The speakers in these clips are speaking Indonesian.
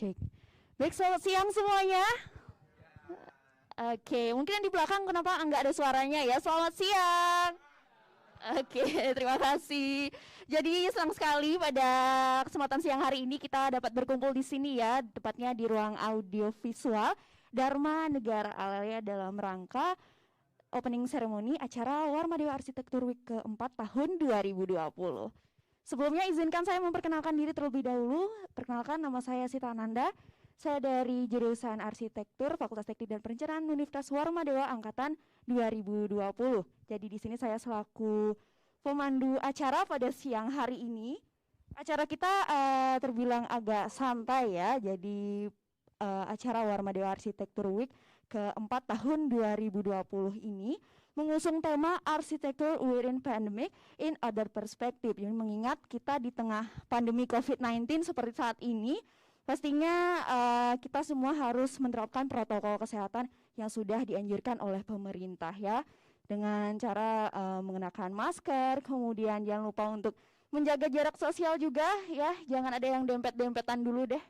Cek. Baik, selamat siang semuanya. Oke, mungkin yang di belakang kenapa nggak ada suaranya ya? Selamat siang. Oke, terima kasih. Jadi senang sekali pada kesempatan siang hari ini kita dapat berkumpul di sini ya, tepatnya di ruang audiovisual Dharma Negara Alaya dalam rangka opening ceremony acara Warmadewa Arsitektur Week keempat tahun 2020. Sebelumnya izinkan saya memperkenalkan diri terlebih dahulu. Perkenalkan, nama saya Sita Ananda. Saya dari jurusan Arsitektur Fakultas Teknik dan Perencanaan Universitas Warmadewa angkatan 2020. Jadi di sini saya selaku pemandu acara pada siang hari ini. Acara kita terbilang agak santai ya. Jadi acara Warmadewa Arsitektur Week keempat tahun 2020 ini mengusung tema Arsitektur Within Pandemic in Other Perspective. Jadi mengingat kita di tengah pandemi COVID-19 seperti saat ini, pastinya kita semua harus menerapkan protokol kesehatan yang sudah dianjurkan oleh pemerintah ya. Dengan cara mengenakan masker, kemudian jangan lupa untuk menjaga jarak sosial juga ya. Jangan ada yang dempet-dempetan dulu deh.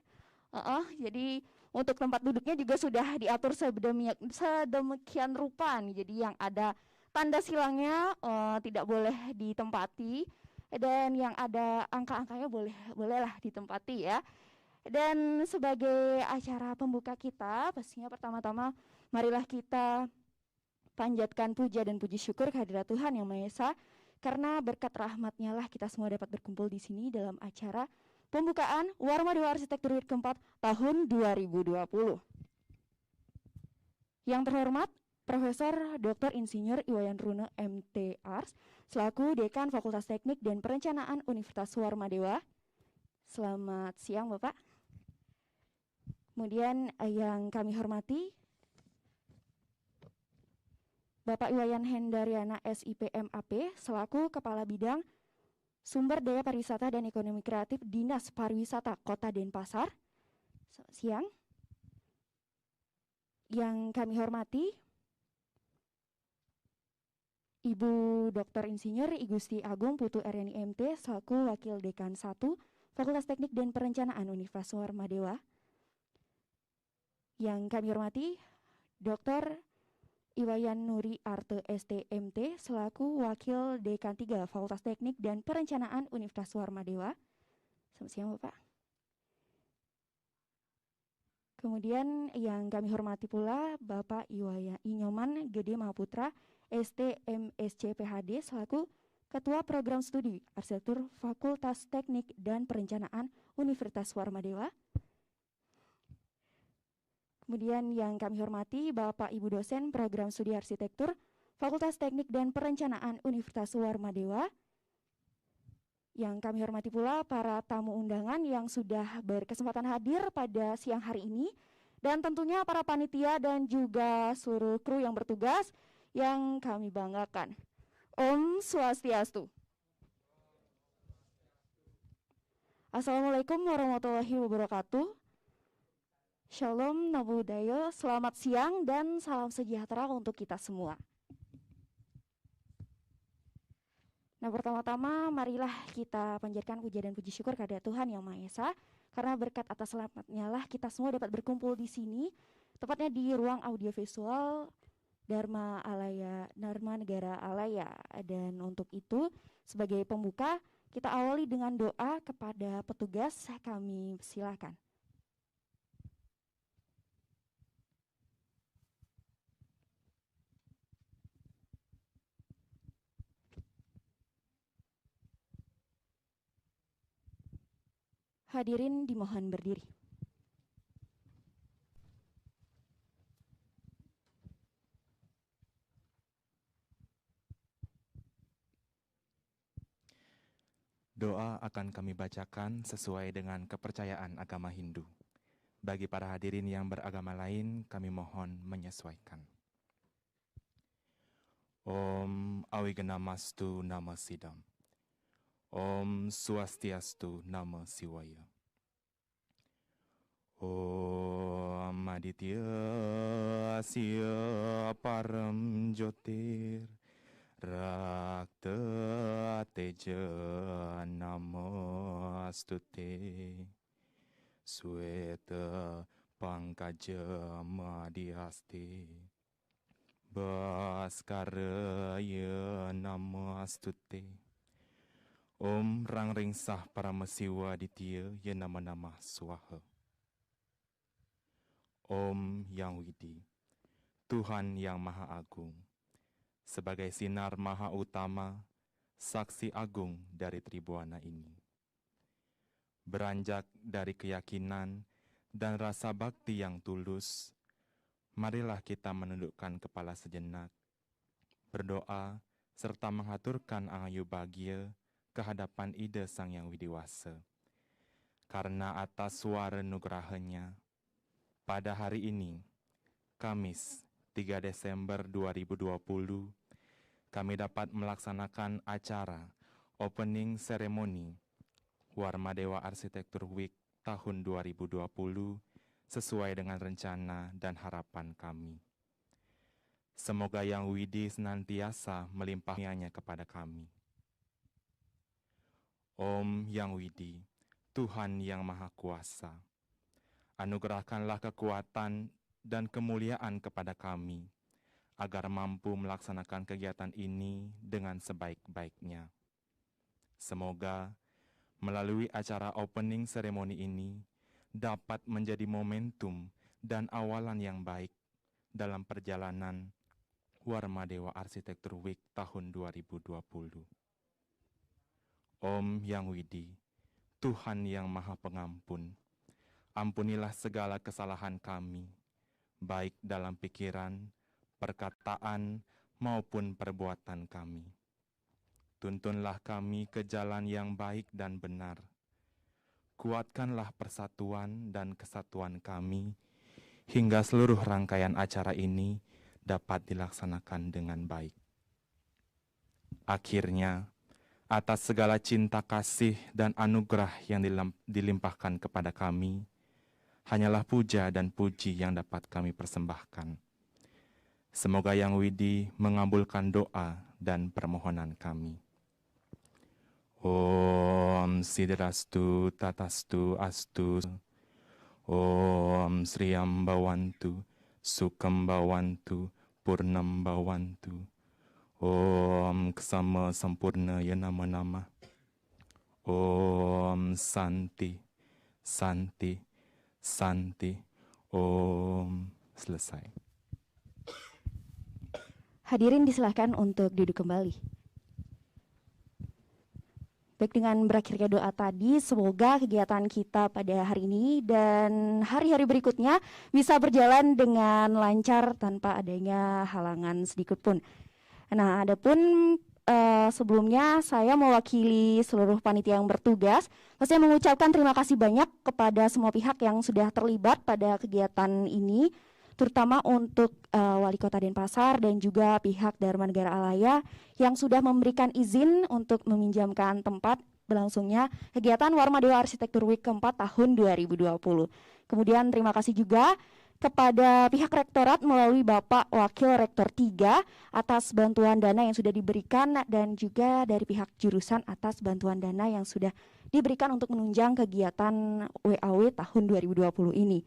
Jadi untuk tempat duduknya juga sudah diatur sedemikian rupa nih. Jadi yang ada tanda silangnya tidak boleh ditempati, dan yang ada angka-angkanya bolehlah ditempati ya. Dan sebagai acara pembuka kita, pastinya pertama-tama marilah kita panjatkan puja dan puji syukur kehadirat Tuhan Yang Maha Esa, karena berkat rahmat-Nya lah kita semua dapat berkumpul di sini dalam acara pembukaan Warmadewa Arsitektur Week keempat tahun 2020. Yang terhormat Profesor Dr. Insinyur Iwayan Rune MT Ars selaku Dekan Fakultas Teknik dan Perencanaan Universitas Warmadewa. Selamat siang Bapak. Kemudian yang kami hormati Bapak Iwayan Hendariana SIPMAP selaku Kepala Bidang Sumber Daya Pariwisata dan Ekonomi Kreatif Dinas Pariwisata Kota Denpasar. Selamat siang. Yang kami hormati Ibu Dr. Insinyur I Gusti Agung Putu Eryani MT selaku Wakil Dekan 1 Fakultas Teknik dan Perencanaan Universitas Warmadewa. Yang kami hormati Dr. Iwayan Nuri Arte STMT selaku Wakil Dekan 3 Fakultas Teknik dan Perencanaan Universitas Warmadewa. Selamat siang Bapak. Kemudian yang kami hormati pula Bapak Inyoman Gede Mahaputra STMSC PhD selaku Ketua Program Studi Arsitektur Fakultas Teknik dan Perencanaan Universitas Warmadewa. Kemudian yang kami hormati Bapak Ibu dosen Program Studi Arsitektur Fakultas Teknik dan Perencanaan Universitas Warmadewa. Yang kami hormati pula para tamu undangan yang sudah berkesempatan hadir pada siang hari ini, dan tentunya para panitia dan juga seluruh kru yang bertugas yang kami banggakan. Om Swastiastu. Assalamualaikum warahmatullahi wabarakatuh. Shalom Nabudaya, selamat siang dan salam sejahtera untuk kita semua. Nah, pertama-tama marilah kita panjatkan puja dan puji syukur kepada Tuhan Yang Maha Esa, karena berkat atas rahmat-Nya lah kita semua dapat berkumpul di sini, tepatnya di ruang audiovisual Dharma Negara Alaya. Dan untuk itu sebagai pembuka kita awali dengan doa kepada petugas. Kami silakan. Hadirin dimohon berdiri. Doa akan kami bacakan sesuai dengan kepercayaan agama Hindu. Bagi para hadirin yang beragama lain, kami mohon menyesuaikan. Om Awiganamastu Nama Sidam. Om Swastiastu Nama Siwaya. Om Aditya Asya Param Jyotir Rakta Teja Namastute Sweta pangkaja madihasti Baskaraya namastute Om Rang Ringsah Paramasiwa Ditya Ya Nama Swaha. Om Yang Widi, Tuhan yang Maha Agung, sebagai sinar maha utama, saksi agung dari Tribuana ini. Beranjak dari keyakinan dan rasa bakti yang tulus, marilah kita menundukkan kepala sejenak, berdoa, serta menghaturkan angayu bahagia kehadapan ide Sang Yang Widiwasa. Karena atas suara nugrahanya, pada hari ini, Kamis 3 Desember 2020, kami dapat melaksanakan acara opening ceremony Warmadewa Arsitektur Week tahun 2020 sesuai dengan rencana dan harapan kami. Semoga Yang Widi senantiasa melimpahkannya kepada kami. Om Yang Widi, Tuhan yang Maha Kuasa, anugerahkanlah kekuatan dan kemuliaan kepada kami, agar mampu melaksanakan kegiatan ini dengan sebaik-baiknya. Semoga melalui acara opening ceremony ini dapat menjadi momentum dan awalan yang baik dalam perjalanan Warmadewa Arsitektur Week tahun 2020. Om Yang Widi, Tuhan yang Maha Pengampun, ampunilah segala kesalahan kami, baik dalam pikiran, perkataan, maupun perbuatan kami. Tuntunlah kami ke jalan yang baik dan benar. Kuatkanlah persatuan dan kesatuan kami, hingga seluruh rangkaian acara ini dapat dilaksanakan dengan baik. Akhirnya, atas segala cinta kasih dan anugerah yang dilimpahkan kepada kami, hanyalah puja dan puji yang dapat kami persembahkan. Semoga Yang Widi mengabulkan doa dan permohonan kami. Om Sidrastu Tatastu Astu. Om Sriyam Bhavantu, Sukham Bhavantu, Purnam Bhavantu. Om Ksama Sampurna Ya Nama. Om Santi, Santi, Santi. Om. Selesai. Hadirin disilahkan untuk duduk kembali. Baik, dengan berakhirnya doa tadi, semoga kegiatan kita pada hari ini dan hari-hari berikutnya bisa berjalan dengan lancar tanpa adanya halangan sedikit pun. Nah, adapun sebelumnya saya mewakili seluruh panitia yang bertugas, saya mengucapkan terima kasih banyak kepada semua pihak yang sudah terlibat pada kegiatan ini, terutama untuk Wali Kota Denpasar dan juga pihak Dharma Negara Alaya yang sudah memberikan izin untuk meminjamkan tempat berlangsungnya kegiatan Warmadewa Arsitektur Week keempat tahun 2020. Kemudian terima kasih juga kepada pihak Rektorat melalui Bapak Wakil Rektor 3 atas bantuan dana yang sudah diberikan dan juga dari pihak jurusan atas bantuan dana yang sudah diberikan untuk menunjang kegiatan WAW tahun 2020 ini.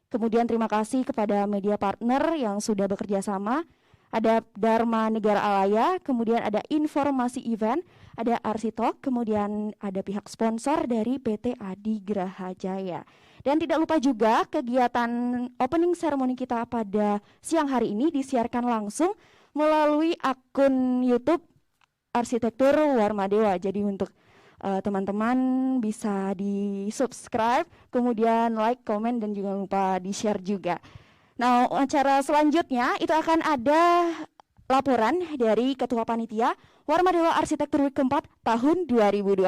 Kemudian terima kasih kepada media partner yang sudah bekerja sama. Ada Dharma Negara Alaya, kemudian ada Informasi Event, ada Arsitok, kemudian ada pihak sponsor dari PT Adi Graha Jaya. Dan tidak lupa juga kegiatan opening ceremony kita pada siang hari ini disiarkan langsung melalui akun YouTube Arsitektur Warmadewa. Jadi untuk teman-teman bisa di-subscribe, kemudian like, komen, dan juga lupa di-share juga. Nah, acara selanjutnya itu akan ada laporan dari Ketua Panitia Warmadewa Arsitektur Week keempat tahun 2020.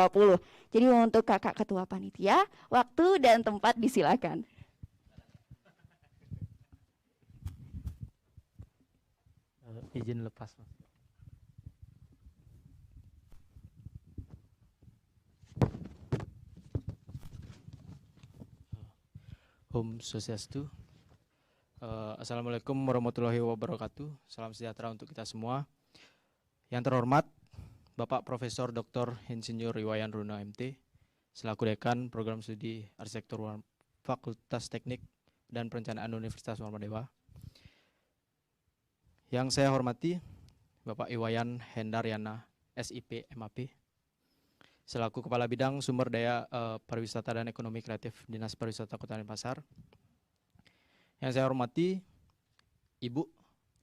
Jadi untuk kakak Ketua Panitia, waktu dan tempat disilakan. Izin lepas, Mas. Om Swastiastu. Assalamualaikum warahmatullahi wabarakatuh. Salam sejahtera untuk kita semua. Yang terhormat Bapak Profesor Dr. Insinyur Iwayan Runa MT selaku Dekan Program Studi Arsitektur Fakultas Teknik dan Perencanaan Universitas Warmadewa. Yang saya hormati Bapak Iwayan Hendaryana, SIP MAP, selaku Kepala Bidang Sumber Daya Pariwisata dan Ekonomi Kreatif Dinas Pariwisata Kota Denpasar. Yang saya hormati Ibu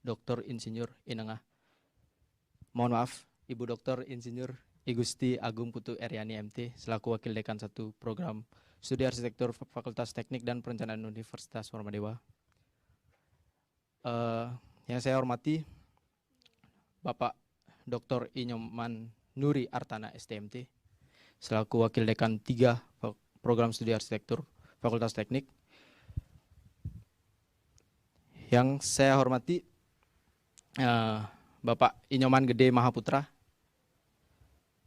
Dr. Insinyur Inengah, mohon maaf, Ibu Dr. Insinyur Igusti Agung Putu Eryani MT, selaku Wakil Dekan 1 Program Studi Arsitektur Fakultas Teknik dan Perencanaan Universitas Warmadewa. Yang saya hormati Bapak Dr. Inyoman Nuri Artana STMT, selaku Wakil Dekan 3 Program Studi Arsitektur Fakultas Teknik. Yang saya hormati Bapak Inyoman Gede Mahaputra,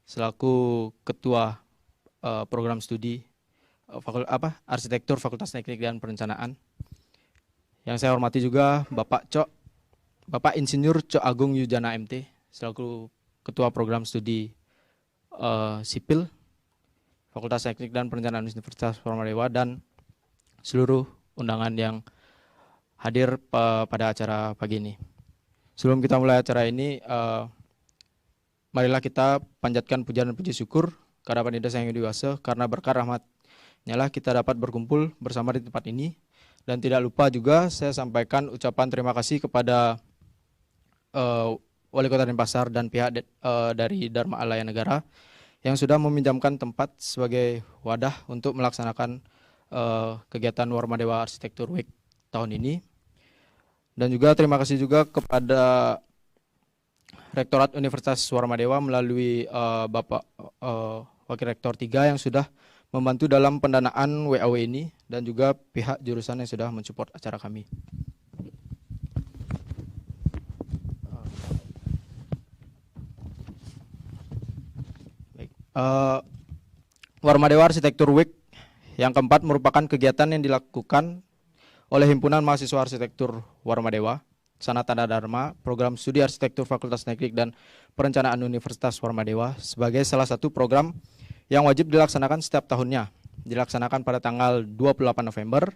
selaku Ketua Program Studi Arsitektur Fakultas Teknik dan Perencanaan. Yang saya hormati juga Bapak Insinyur Cok Agung Yujana MT, selaku Ketua Program Studi Sipil Fakultas Teknik dan Perencanaan Universitas Warmadewa, dan seluruh undangan yang hadir pada acara pagi ini. Sebelum kita mulai acara ini, marilah kita panjatkan pujian dan puji syukur kehadapan Ida Sang Hyang Widi Wasa, karena berkat rahmat-Nya lah kita dapat berkumpul bersama di tempat ini. Dan tidak lupa juga saya sampaikan ucapan terima kasih kepada Wali Kota Denpasar dan pihak dari Dharma Alaya Negara yang sudah meminjamkan tempat sebagai wadah untuk melaksanakan kegiatan Warmadewa Arsitektur Week tahun ini. Dan juga terima kasih juga kepada Rektorat Universitas Warmadewa melalui Bapak Wakil Rektor 3 yang sudah membantu dalam pendanaan WAW ini, dan juga pihak jurusan yang sudah mensupport acara kami. Baik. Warmadewa Arsitektur Week yang keempat merupakan kegiatan yang dilakukan oleh Himpunan Mahasiswa Arsitektur Warmadewa, Sanatana Dharma, Program Studi Arsitektur Fakultas Teknik dan Perencanaan Universitas Warmadewa sebagai salah satu program yang wajib dilaksanakan setiap tahunnya. Dilaksanakan pada tanggal 28 November,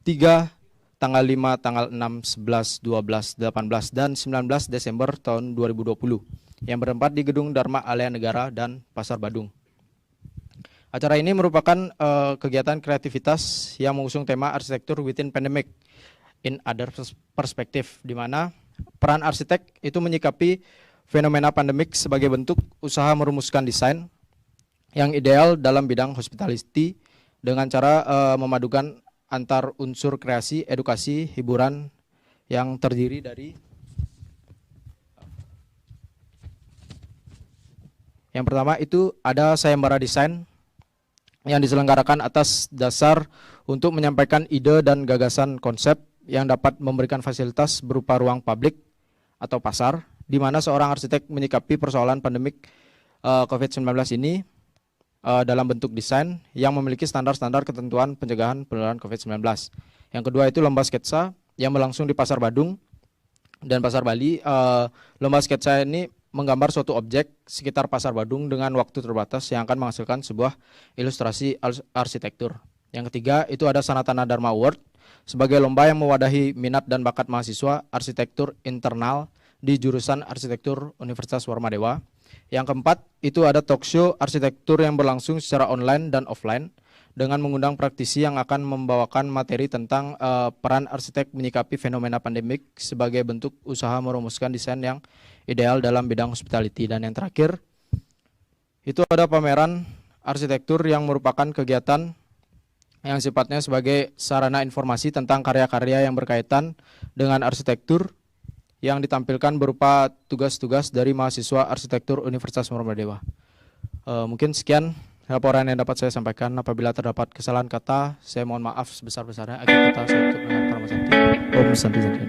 3, tanggal 5, tanggal 6, 11, 12, 18, dan 19 Desember tahun 2020 yang bertempat di Gedung Dharma Alaya Negara dan Pasar Badung. Acara ini merupakan kegiatan kreativitas yang mengusung tema Arsitektur Within Pandemic in Other Perspective, di mana peran arsitek itu menyikapi fenomena pandemik sebagai bentuk usaha merumuskan desain yang ideal dalam bidang hospitality dengan cara memadukan antar unsur kreasi, edukasi, hiburan yang terdiri dari yang pertama itu ada sayembara desain yang diselenggarakan atas dasar untuk menyampaikan ide dan gagasan konsep yang dapat memberikan fasilitas berupa ruang publik atau pasar, di mana seorang arsitek menyikapi persoalan pandemik COVID-19 ini dalam bentuk desain yang memiliki standar-standar ketentuan pencegahan penularan COVID-19. Yang kedua itu lomba sketsa yang berlangsung di Pasar Badung dan Pasar Bali. Lomba sketsa ini menggambar suatu objek sekitar Pasar Badung dengan waktu terbatas yang akan menghasilkan sebuah ilustrasi arsitektur. Yang ketiga itu ada Sanatana Dharma Award sebagai lomba yang mewadahi minat dan bakat mahasiswa arsitektur internal di jurusan Arsitektur Universitas Warmadewa. Yang keempat itu ada talk show arsitektur yang berlangsung secara online dan offline dengan mengundang praktisi yang akan membawakan materi tentang peran arsitek menyikapi fenomena pandemik sebagai bentuk usaha merumuskan desain yang ideal dalam bidang hospitality. Dan yang terakhir itu ada pameran arsitektur yang merupakan kegiatan yang sifatnya sebagai sarana informasi tentang karya-karya yang berkaitan dengan arsitektur yang ditampilkan berupa tugas-tugas dari mahasiswa arsitektur Universitas Warmadewa. Mungkin sekian laporan yang dapat saya sampaikan. Apabila terdapat kesalahan kata, saya mohon maaf sebesar-besarnya. Akhir kata saya tutup dengan Parama Santi. Om Santi Santi.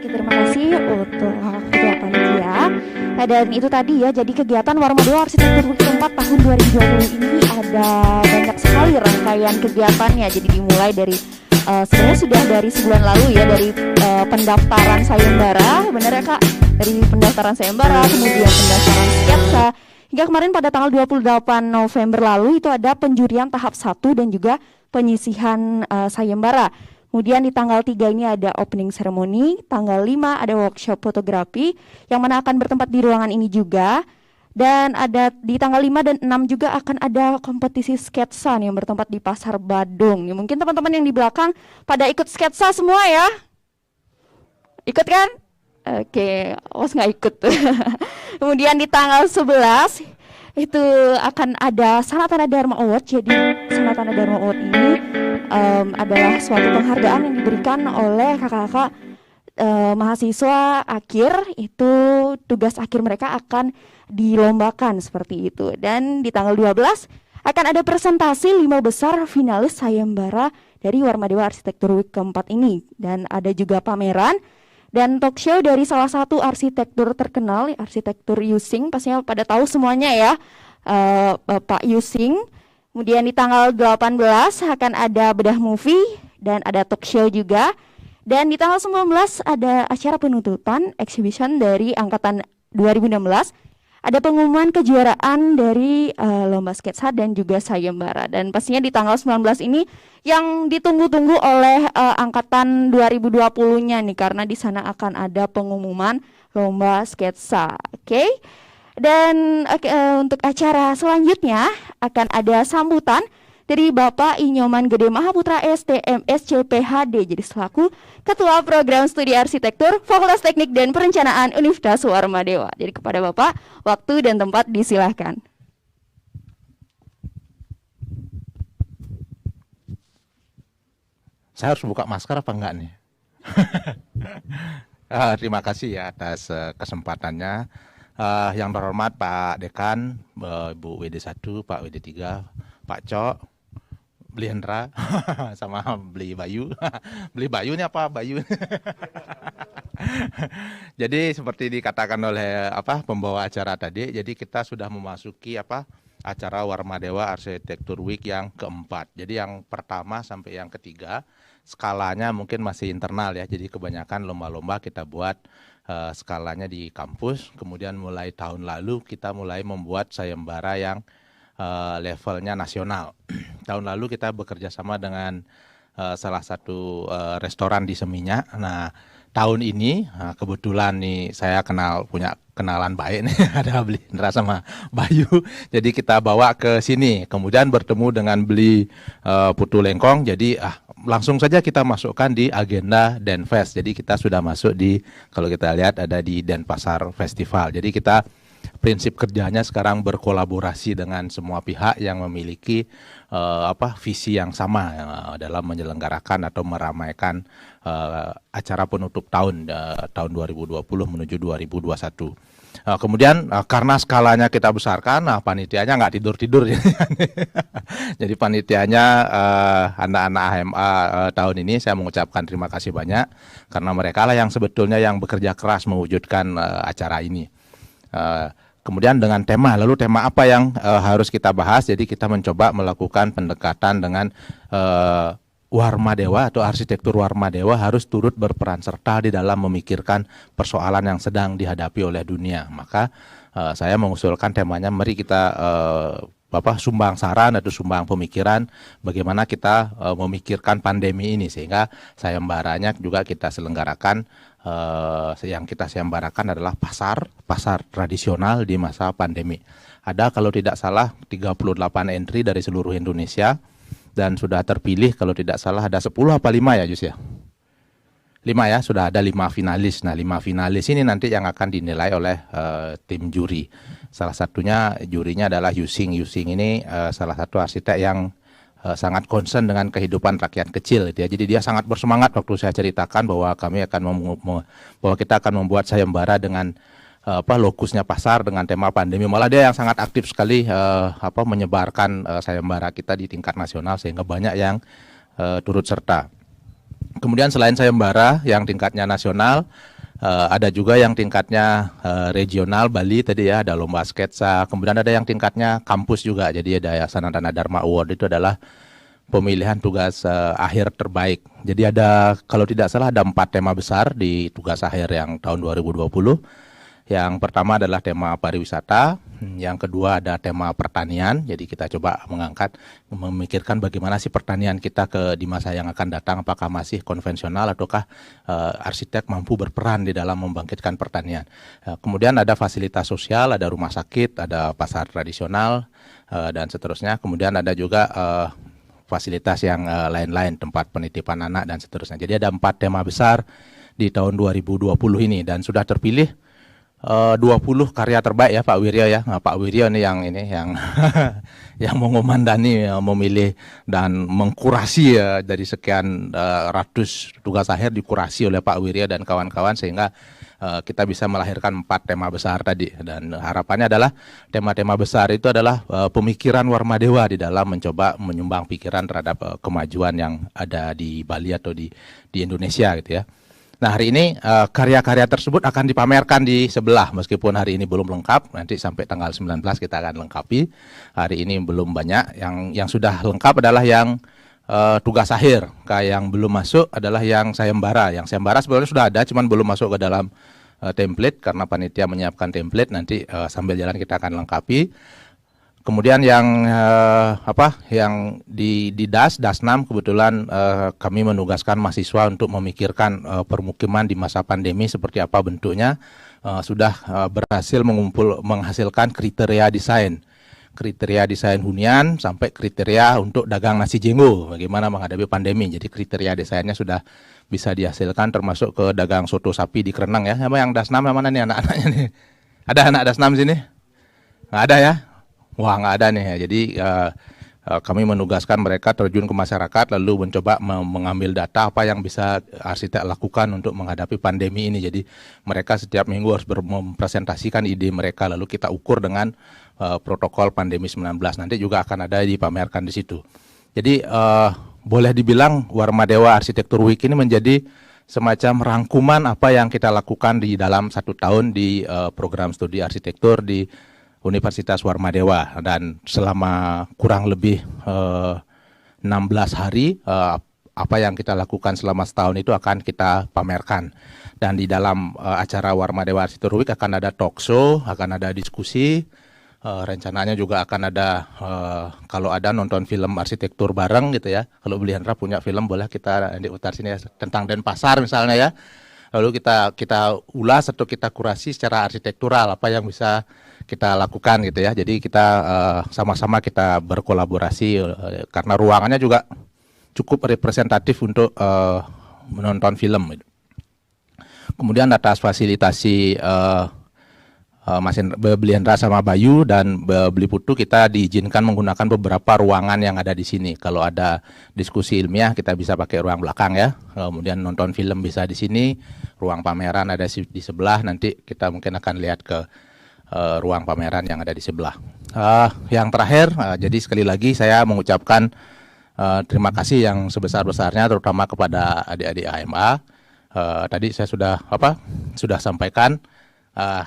Terima kasih untuk Ketua Panitia. Dan itu tadi ya, jadi kegiatan Warmadewa Arsitektur Week keempat tahun 2020 ini ada banyak sekali rangkaian kegiatannya. Jadi dimulai dari sebenarnya sudah dari sebulan lalu ya, dari pendaftaran sayembara, benar ya Kak? Dari pendaftaran sayembara, kemudian pendaftaran sketsa, Hingga kemarin pada tanggal 28 November lalu itu ada penjurian tahap 1 dan juga penyisihan sayembara. Kemudian di tanggal 3 ini ada opening ceremony, tanggal 5 ada workshop fotografi yang mana akan bertempat di ruangan ini juga. Dan ada di tanggal 5 dan 6 juga akan ada kompetisi sketsa yang bertempat di Pasar Badung. Nih, mungkin teman-teman yang di belakang pada ikut sketsa semua ya? Ikut kan? Oke, awas nggak ikut. Kemudian di tanggal 11 itu akan ada Sanatana Dharma Award. Jadi Sanatana Dharma Award ini adalah suatu penghargaan yang diberikan oleh kakak-kakak mahasiswa akhir. Itu tugas akhir mereka akan dilombakan seperti itu. Dan di tanggal 12 akan ada presentasi 5 besar finalis sayembara dari Warmadewa Arsitektur Week keempat ini. Dan ada juga pameran dan talk show dari salah satu arsitektur terkenal, arsitektur Yusing, pastinya pada tahu semuanya ya, Bapak Yusing. Kemudian di tanggal 18 akan ada bedah movie dan ada talk show juga. Dan di tanggal 19 ada acara penutupan exhibition dari angkatan 2016. Ada pengumuman kejuaraan dari lomba sketsa dan juga sayembara. Dan pastinya di tanggal 19 ini yang ditunggu-tunggu oleh angkatan 2020-nya nih, karena di sana akan ada pengumuman lomba sketsa. Oke. Dan untuk acara selanjutnya akan ada sambutan dari Bapak Inyoman Gede Mahaputra STM SCPHD, jadi selaku Ketua Program Studi Arsitektur Fakultas Teknik dan Perencanaan Universitas Warmadewa. Jadi kepada Bapak, waktu dan tempat disilahkan. Saya harus buka masker apa enggak nih? Terima kasih ya atas kesempatannya. Yang terhormat Pak Dekan, Bu WD1, Pak WD3, Pak Cok, beli Hendra, sama beli Bayu. Beli Bayu ini apa Bayu? Jadi seperti dikatakan oleh pembawa acara tadi, jadi kita sudah memasuki acara Warmadewa Arsitektur Week yang keempat. Jadi yang pertama sampai yang ketiga skalanya mungkin masih internal ya. Jadi kebanyakan lomba-lomba kita buat skalanya di kampus. Kemudian mulai tahun lalu kita mulai membuat sayembara yang levelnya nasional. Tahun lalu kita bekerja sama dengan salah satu restoran di Seminyak. Nah, tahun ini kebetulan nih saya punya kenalan baik nih, ada beli Indra sama Bayu. Jadi kita bawa ke sini. Kemudian bertemu dengan beli Putu Lengkong. Jadi langsung saja kita masukkan di agenda Denfest. Jadi kita sudah masuk kalau kita lihat ada di Denpasar Festival. Jadi kita prinsip kerjanya sekarang berkolaborasi dengan semua pihak yang memiliki visi yang sama dalam menyelenggarakan atau meramaikan acara penutup tahun 2020 menuju 2021. Kemudian karena skalanya kita besarkan, panitianya nggak tidur-tidur. Jadi panitianya anak-anak HMA tahun ini saya mengucapkan terima kasih banyak karena mereka lah yang sebetulnya yang bekerja keras mewujudkan acara ini. Kemudian dengan tema, lalu tema apa yang harus kita bahas? Jadi kita mencoba melakukan pendekatan dengan Warmadewa atau arsitektur Warmadewa harus turut berperan serta di dalam memikirkan persoalan yang sedang dihadapi oleh dunia. Maka saya mengusulkan temanya, mari kita sumbang saran atau sumbang pemikiran bagaimana kita memikirkan pandemi ini, sehingga sayembaranya juga kita selenggarakan. Yang kita sayembarakan adalah pasar tradisional di masa pandemi. Ada kalau tidak salah 38 entry dari seluruh Indonesia dan sudah terpilih kalau tidak salah ada 10 apa 5 ya Jus ya? 5 ya, sudah ada 5 finalis. Nah 5 finalis ini nanti yang akan dinilai oleh tim juri. Salah satunya jurinya adalah Yusing. Yusing ini salah satu arsitek yang sangat concern dengan kehidupan rakyat kecil gitu ya. Jadi dia sangat bersemangat waktu saya ceritakan bahwa bahwa kita akan membuat sayembara dengan lokusnya pasar dengan tema pandemi. Malah dia yang sangat aktif sekali menyebarkan sayembara kita di tingkat nasional sehingga banyak yang turut serta. Kemudian selain sayembara yang tingkatnya nasional, ada juga yang tingkatnya regional Bali tadi ya, ada lomba sketsa. Kemudian ada yang tingkatnya kampus juga. Jadi ada Sanatana Dharma Award, itu adalah pemilihan tugas akhir terbaik. Jadi ada kalau tidak salah ada 4 tema besar di tugas akhir yang tahun 2020. Yang pertama adalah tema pariwisata, yang kedua ada tema pertanian. Jadi kita coba memikirkan bagaimana sih pertanian kita di masa yang akan datang, apakah masih konvensional ataukah arsitek mampu berperan di dalam membangkitkan pertanian. Kemudian ada fasilitas sosial, ada rumah sakit, ada pasar tradisional, dan seterusnya. Kemudian ada juga fasilitas yang lain-lain, tempat penitipan anak dan seterusnya. Jadi ada 4 tema besar di tahun 2020 ini dan sudah terpilih 20 karya terbaik ya Pak Wiryo ya. Nah, Pak Wiryo nih yang yang mengomandani, memilih dan mengkurasi ya, dari sekian ratus tugas akhir dikurasi oleh Pak Wiryo dan kawan-kawan sehingga kita bisa melahirkan 4 tema besar tadi. Dan harapannya adalah tema-tema besar itu adalah pemikiran Warmadewa di dalam mencoba menyumbang pikiran terhadap kemajuan yang ada di Bali atau di Indonesia gitu ya. Nah, hari ini karya-karya tersebut akan dipamerkan di sebelah, meskipun hari ini belum lengkap, nanti sampai tanggal 19 kita akan lengkapi. Hari ini belum banyak, yang sudah lengkap adalah yang tugas akhir. Yang belum masuk adalah yang sayembara. Yang sayembara sebenarnya sudah ada, cuman belum masuk ke dalam template, karena panitia menyiapkan template, nanti sambil jalan kita akan lengkapi. Kemudian yang yang di Das 6 kebetulan kami menugaskan mahasiswa untuk memikirkan permukiman di masa pandemi seperti apa bentuknya. Sudah berhasil menghasilkan kriteria desain hunian sampai kriteria untuk dagang nasi jenggo bagaimana menghadapi pandemi. Jadi kriteria desainnya sudah bisa dihasilkan, termasuk ke dagang soto sapi di Kerenang ya. Sama yang Das 6 yang mana nih anak-anaknya nih? Ada anak Das 6 sini? Nggak ada ya? Wah, nggak ada nih ya. Jadi kami menugaskan mereka terjun ke masyarakat lalu mencoba mengambil data apa yang bisa arsitek lakukan untuk menghadapi pandemi ini. Jadi mereka setiap minggu harus mempresentasikan ide mereka, lalu kita ukur dengan protokol pandemi 19. Nanti juga akan ada dipamerkan di situ. Jadi boleh dibilang Warmadewa Arsitektur Week ini menjadi semacam rangkuman apa yang kita lakukan di dalam 1 tahun di program studi arsitektur di Universitas Warmadewa, dan selama kurang lebih 16 hari apa yang kita lakukan selama setahun itu akan kita pamerkan. Dan di dalam acara Warmadewa Arsitektur Week akan ada talk show, akan ada diskusi, rencananya juga akan ada kalau ada nonton film arsitektur bareng gitu ya. Kalau Beliandra punya film boleh kita diputar sini ya, tentang Denpasar misalnya ya. Lalu kita ulas atau kita kurasi secara arsitektural apa yang bisa kita lakukan gitu ya. Jadi kita sama-sama kita berkolaborasi karena ruangannya juga cukup representatif untuk menonton film. Kemudian atas fasilitasi Beliandra sama Bayu dan Beli Putu, kita diizinkan menggunakan beberapa ruangan yang ada di sini. Kalau ada diskusi ilmiah kita bisa pakai ruang belakang ya. Kemudian nonton film bisa di sini. Ruang pameran ada di sebelah. Nanti kita mungkin akan lihat ke ruang pameran yang ada di sebelah. Yang terakhir, jadi sekali lagi saya mengucapkan terima kasih yang sebesar-besarnya terutama kepada adik-adik AMA. Tadi saya sudah sampaikan.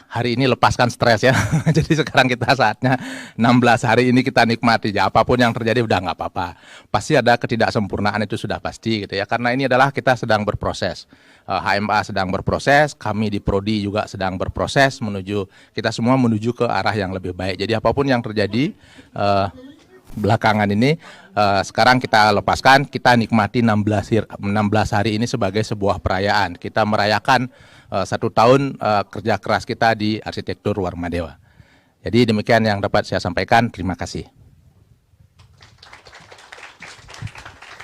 Hari ini lepaskan stres ya. Jadi sekarang kita saatnya 16 hari ini kita nikmati ya. Apapun yang terjadi udah nggak apa-apa. Pasti ada ketidaksempurnaan, itu sudah pasti gitu ya. Karena ini adalah kita sedang berproses. HMA sedang berproses, kami di Prodi juga sedang berproses kita semua menuju ke arah yang lebih baik. Jadi apapun yang terjadi belakangan ini sekarang kita lepaskan, kita nikmati 16 hari ini sebagai sebuah perayaan. Kita merayakan 1 tahun kerja keras kita di arsitektur Warmadewa. Jadi demikian yang dapat saya sampaikan. Terima kasih.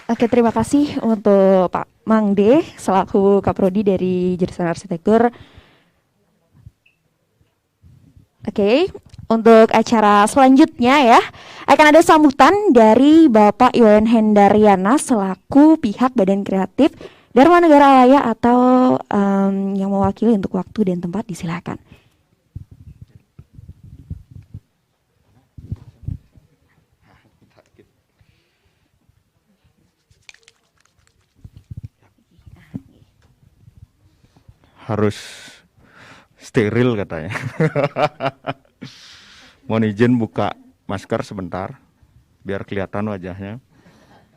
Oke, terima kasih untuk Pak Mangde selaku Kaprodi dari jurusan arsitektur. Oke, untuk acara selanjutnya ya akan ada sambutan dari Bapak Iwayan Hendariana selaku pihak Badan Kreatif Dharma Negara Alaya atau yang mewakili untuk waktu dan tempat, disilakan. Harus steril katanya. Mohon izin buka masker sebentar biar kelihatan wajahnya,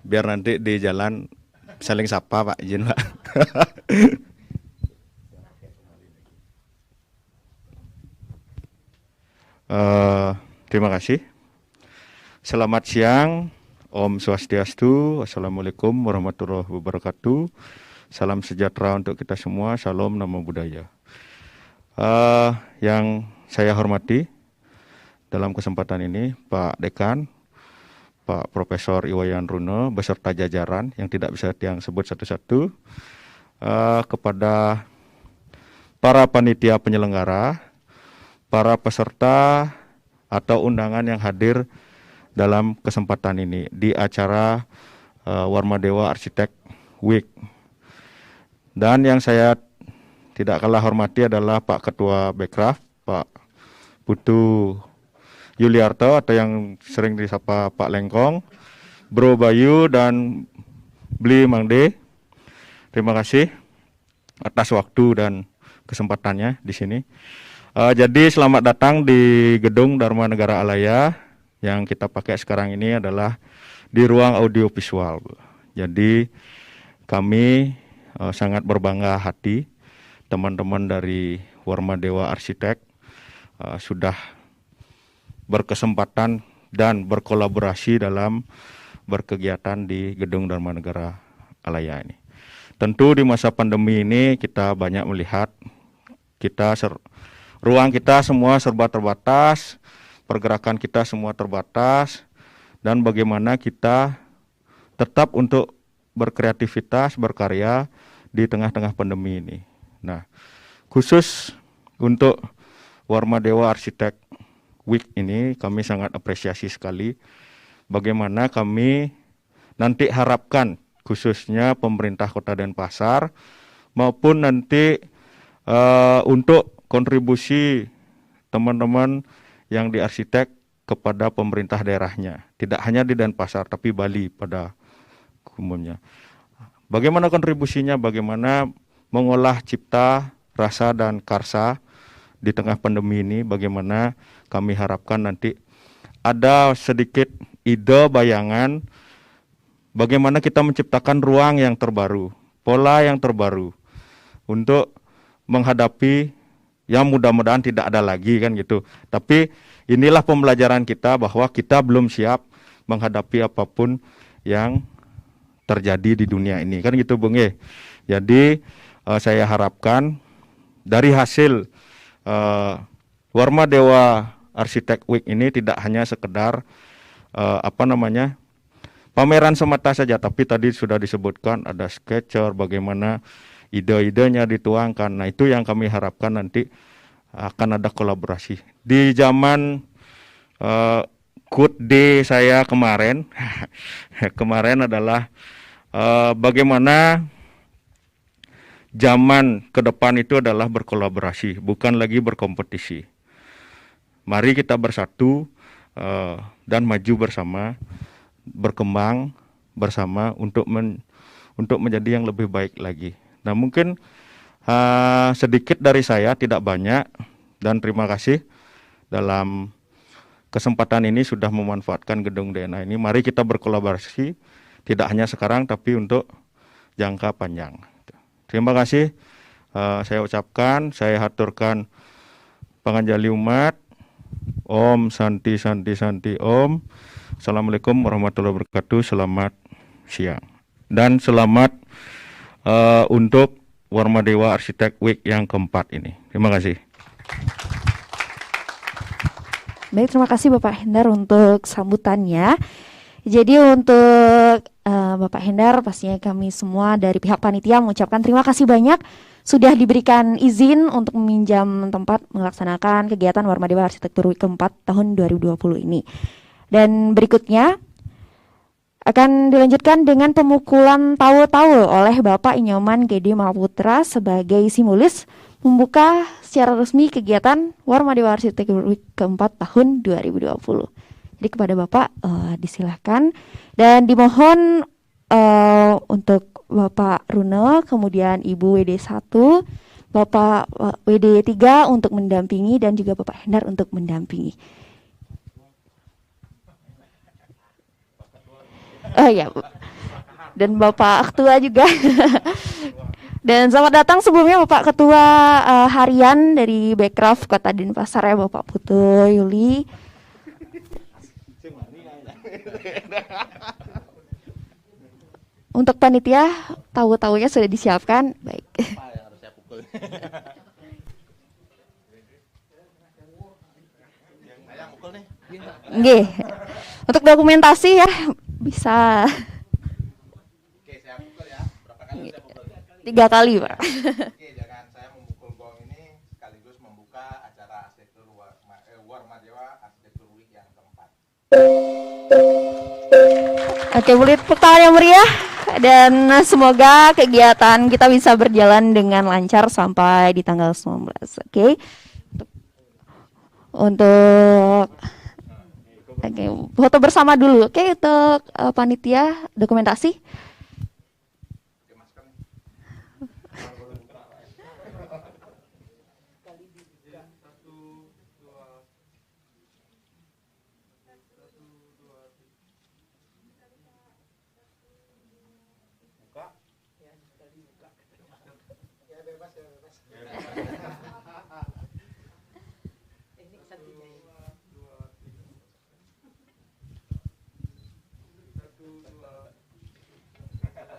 biar nanti di jalan saling sapa. Pak, izin Pak. Terima kasih. Selamat siang, Om Swastiastu, Assalamualaikum warahmatullahi wabarakatuh. Salam sejahtera untuk kita semua, Salam Namo Buddhaya. Yang saya hormati dalam kesempatan ini, Pak Dekan, Pak Profesor Iwayan Runo, beserta jajaran yang tidak bisa yang sebut satu-satu, kepada para panitia penyelenggara, para peserta atau undangan yang hadir dalam kesempatan ini di acara Warmadewa Arsitek Week. Dan yang saya tidak kalah hormati adalah Pak Ketua Bekraf, Pak Putu Yuliarto atau yang sering disapa Pak Lengkong, Bro Bayu dan Bli Mangde. Terima kasih atas waktu dan kesempatannya di sini. Jadi selamat datang di Gedung Dharma Negara Alaya. Yang kita pakai sekarang ini adalah di ruang audiovisual. Jadi kami sangat berbangga hati teman-teman dari Warmadewa Arsitek sudah berkesempatan dan berkolaborasi dalam berkegiatan di Gedung Dharma Negara Alaya ini. Tentu di masa pandemi ini kita banyak melihat ruang kita semua serba terbatas, pergerakan kita semua terbatas, dan bagaimana kita tetap untuk berkreativitas, berkarya di tengah-tengah pandemi ini. Nah, khusus untuk Warmadewa Arsitek Week ini kami sangat apresiasi sekali bagaimana kami nanti harapkan khususnya pemerintah Kota Denpasar maupun nanti untuk kontribusi teman-teman yang di arsitek kepada pemerintah daerahnya, tidak hanya di Denpasar tapi Bali pada umumnya. Bagaimana kontribusinya, bagaimana mengolah cipta, rasa dan karsa di tengah pandemi ini, bagaimana kami harapkan nanti ada sedikit ide, bayangan bagaimana kita menciptakan ruang yang terbaru, pola yang terbaru untuk menghadapi yang mudah-mudahan tidak ada lagi kan gitu. Tapi inilah pembelajaran kita bahwa kita belum siap menghadapi apapun yang terjadi di dunia ini kan gitu Bung Ye. Jadi saya harapkan dari hasil Warmadewa Arsitek Week ini tidak hanya sekedar pameran semata saja, tapi tadi sudah disebutkan ada sketcher, bagaimana ide-idenya dituangkan. Nah, itu yang kami harapkan nanti akan ada kolaborasi. Di zaman good day saya kemarin, kemarin adalah bagaimana zaman ke depan itu adalah berkolaborasi, bukan lagi berkompetisi. Mari kita bersatu dan maju bersama, berkembang bersama untuk menjadi yang lebih baik lagi. Nah, mungkin sedikit dari saya, tidak banyak, dan terima kasih dalam kesempatan ini sudah memanfaatkan gedung DNA ini. Mari kita berkolaborasi, tidak hanya sekarang tapi untuk jangka panjang. Terima kasih, saya ucapkan, saya haturkan panganjali umat. Om Santi Santi Santi Om. Assalamualaikum warahmatullahi wabarakatuh. Selamat siang dan selamat untuk Warmadewa Arsitek Week yang keempat ini. Terima kasih. Baik, terima kasih Bapak Hendar untuk sambutannya. Jadi untuk Bapak Hendar, pastinya kami semua dari pihak panitia mengucapkan terima kasih banyak sudah diberikan izin untuk meminjam tempat melaksanakan kegiatan Warmadewa Arsitektur Week keempat tahun 2020 ini. Dan berikutnya akan dilanjutkan dengan pemukulan taul-taul oleh Bapak Inyoman Gede Mahaputra sebagai simulis membuka secara resmi kegiatan Warmadewa Arsitektur Week keempat tahun 2020. Jadi kepada Bapak disilahkan dan dimohon untuk Bapak Runo, kemudian Ibu WD1, Bapak WD3 untuk mendampingi dan juga Bapak Hendar untuk mendampingi. Oh ya, dan Bapak Aktua juga. Dan selamat datang sebelumnya Bapak Ketua Harian dari Bekraf Kota Denpasar ya, Bapak Putu Yuli. Untuk panitia, tahu-tahunya sudah disiapkan. Baik. Nggih. Untuk dokumentasi ya bisa. Oke, saya pukul ya. Berapa kali saya pukul? 3 kali, Pak. Oke, jangan saya memukul gong ini sekaligus membuka acara arsitektur Warmadewa Arsitektur Week yang keempat. Oke, boleh tepuk tangan yang meriah dan semoga kegiatan kita bisa berjalan dengan lancar sampai di tanggal 19. Oke. Untuk Oke, foto bersama dulu. Oke, untuk panitia dokumentasi.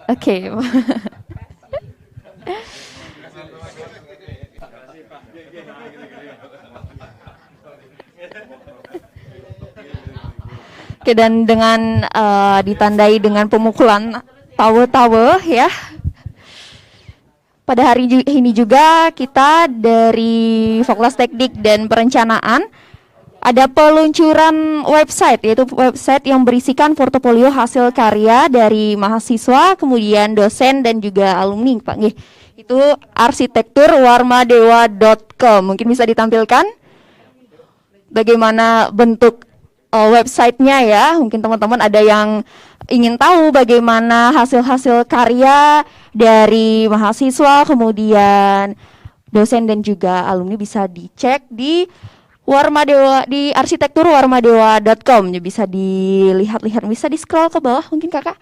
Oke. Oke, dan dengan ditandai dengan pemukulan tawe-tawe ya. Pada hari ini juga kita dari Fakultas Teknik dan Perencanaan ada peluncuran website, yaitu website yang berisikan portofolio hasil karya dari mahasiswa, kemudian dosen dan juga alumni, Pak. Nggih. Itu arsitekturwarmadewa.com. Mungkin bisa ditampilkan bagaimana bentuk websitenya ya. Mungkin teman-teman ada yang ingin tahu bagaimana hasil-hasil karya dari mahasiswa, kemudian dosen dan juga alumni, bisa dicek di Warmadewa di arsitekturwarmadewa.com. Ya, bisa dilihat-lihat, bisa di scroll ke bawah mungkin Kakak.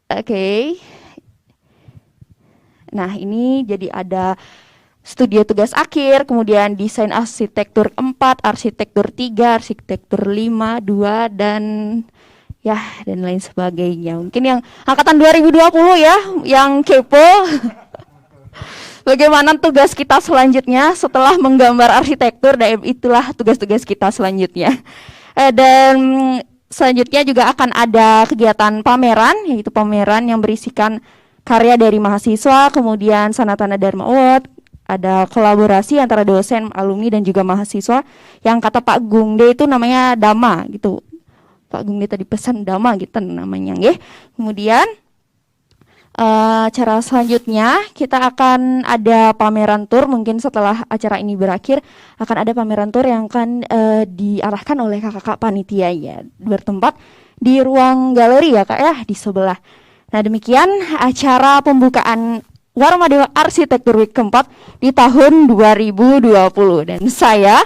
Oke. Nah, ini jadi ada studio tugas akhir, kemudian desain arsitektur 4, arsitektur 3, arsitektur 5, 2 dan lain sebagainya. Mungkin yang angkatan 2020 ya, yang kepo. Bagaimana tugas kita selanjutnya setelah menggambar arsitektur, dan itulah tugas-tugas kita selanjutnya. Dan selanjutnya juga akan ada kegiatan pameran, yaitu pameran yang berisikan karya dari mahasiswa, kemudian Sanatana Dharma Award, ada kolaborasi antara dosen, alumni dan juga mahasiswa, yang kata Pak Gungde itu namanya Dama gitu. Pak Gungde tadi pesan Dama gitu namanya, nggih. Kemudian acara selanjutnya kita akan ada pameran tour. Mungkin setelah acara ini berakhir akan ada pameran tour yang akan diarahkan oleh kakak-kakak panitia ya, bertempat di ruang galeri ya Kak ya, di sebelah. Nah, demikian acara pembukaan Warmadewa Arsitektur Week keempat di tahun 2020, dan saya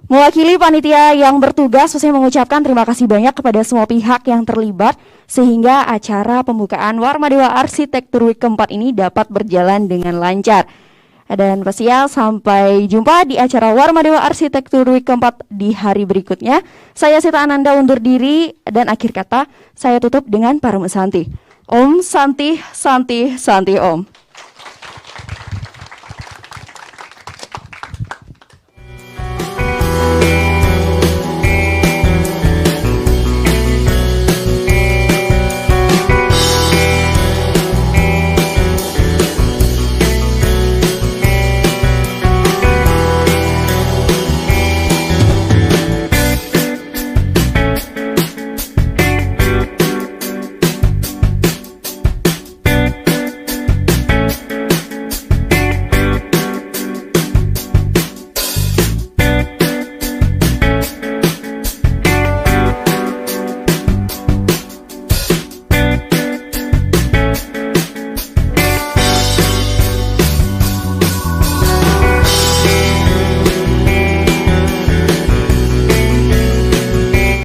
mewakili panitia yang bertugas saya mengucapkan terima kasih banyak kepada semua pihak yang terlibat sehingga acara pembukaan Warmadewa Arsitektur Week keempat ini dapat berjalan dengan lancar. Dan pastinya sampai jumpa di acara Warmadewa Arsitektur Week keempat di hari berikutnya. Saya Sita Ananda undur diri, dan akhir kata saya tutup dengan Paramu Santi. Om Santi Santi Santi Om.